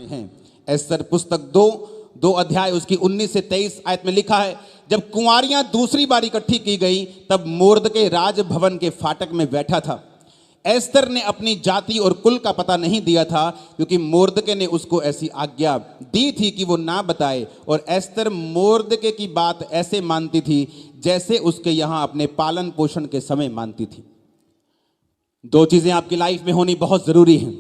हैं। एस्तर पुस्तक 2 अध्याय उसकी 19 से 23 आयत में लिखा है, जब कुंवारियां दूसरी बार इकट्ठी की गई तब मोर्दके राजभवन के फाटक में बैठा था। एस्तर ने अपनी जाति और कुल का पता नहीं दिया था, क्योंकि मोर्दके ने उसको ऐसी आज्ञा दी थी कि वो ना बताए। और एस्तर मोर्दके की बात ऐसे मानती थी जैसे उसके यहाँ अपने पालन पोषण के समय मानती थी। 2 चीजें आपकी लाइफ में होनी बहुत जरूरी हैं।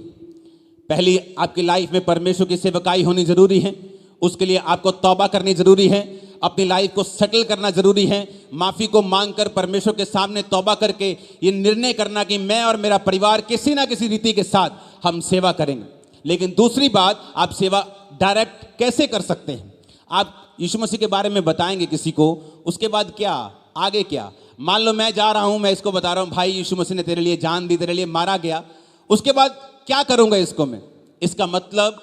पहली, आपकी लाइफ में परमेश्वर की सेवकाई होनी जरूरी है। उसके लिए आपको तौबा करनी जरूरी है, अपनी लाइफ को सेटल करना जरूरी है, माफी को मांगकर परमेश्वर के सामने तौबा करके ये निर्णय करना कि मैं और मेरा परिवार किसी ना किसी रीति के साथ हम सेवा करेंगे। लेकिन दूसरी बात, आप सेवा डायरेक्ट कैसे कर सकते हैं? आप यीशु मसीह के बारे में बताएंगे किसी को, उसके बाद क्या आगे क्या? मान लो मैं जा रहा हूं, मैं इसको बता रहा हूं, भाई यीशु मसीह ने तेरे लिए जान दी, तेरे लिए मारा गया, उसके बाद क्या करूंगा इसको मैं? इसका मतलब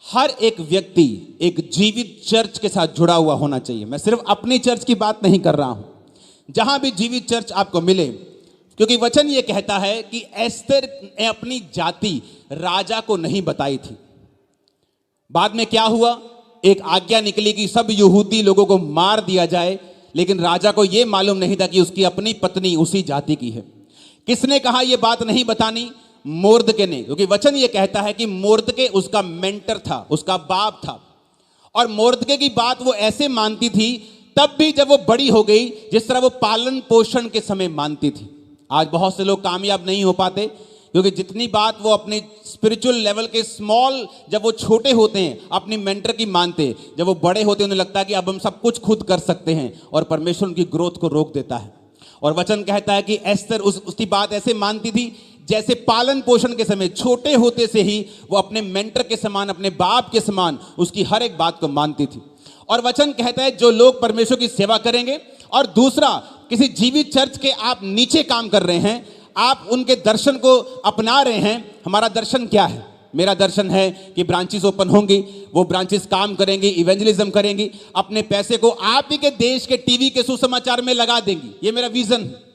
हर एक व्यक्ति एक जीवित चर्च के साथ जुड़ा हुआ होना चाहिए। मैं सिर्फ अपनी चर्च की बात नहीं कर रहा हूं, जहां भी जीवित चर्च आपको मिले, क्योंकि वचन ये कहता है कि एस्तर ने अपनी जाति राजा को नहीं बताई थी। बाद में क्या हुआ? एक आज्ञा निकली कि सब यहूदी लोगों को मार दिया जाए, लेकिन राजा को यह मालूम नहीं था कि उसकी अपनी पत्नी उसी जाति की है। किसने कहा यह बात नहीं बतानी? मोर्दके ने, क्योंकि वचन ये कहता है कि मोर्दके उसका मेंटर था, उसका बाप था। और मोर्दके की बात वो ऐसे मानती थी तब भी जब वो बड़ी हो गई, जिस तरह वो पालन पोषण के समय मानती थी। आज बहुत से लोग कामयाब नहीं हो पाते, क्योंकि जितनी बात वो अपने स्पिरिचुअल लेवल के स्मॉल, जब वो छोटे होते हैं अपनी मेंटर की मानते, जब वो बड़े होते हैं उन्हें लगता है कि अब हम सब कुछ खुद कर सकते हैं, और परमेश्वर उनकी ग्रोथ को रोक देता है। और वचन कहता है कि एस्तर उसकी बात ऐसे मानती थी जैसे पालन पोषण के समय छोटे होते से ही वो अपने मेंटर के समान, अपने बाप के समान उसकी हर एक बात को मानती थी। और वचन कहता है जो लोग परमेश्वर की सेवा करेंगे, और दूसरा, किसी जीवित चर्च के आप नीचे काम कर रहे हैं, आप उनके दर्शन को अपना रहे हैं। हमारा दर्शन क्या है? मेरा दर्शन है कि ब्रांचेस ओपन होंगी, वो ब्रांचेस काम करेंगी, इवेंजलिज्म करेंगी, अपने पैसे को आप ही के देश के टीवी के सुसमाचार में लगा देंगी। ये मेरा विजन है।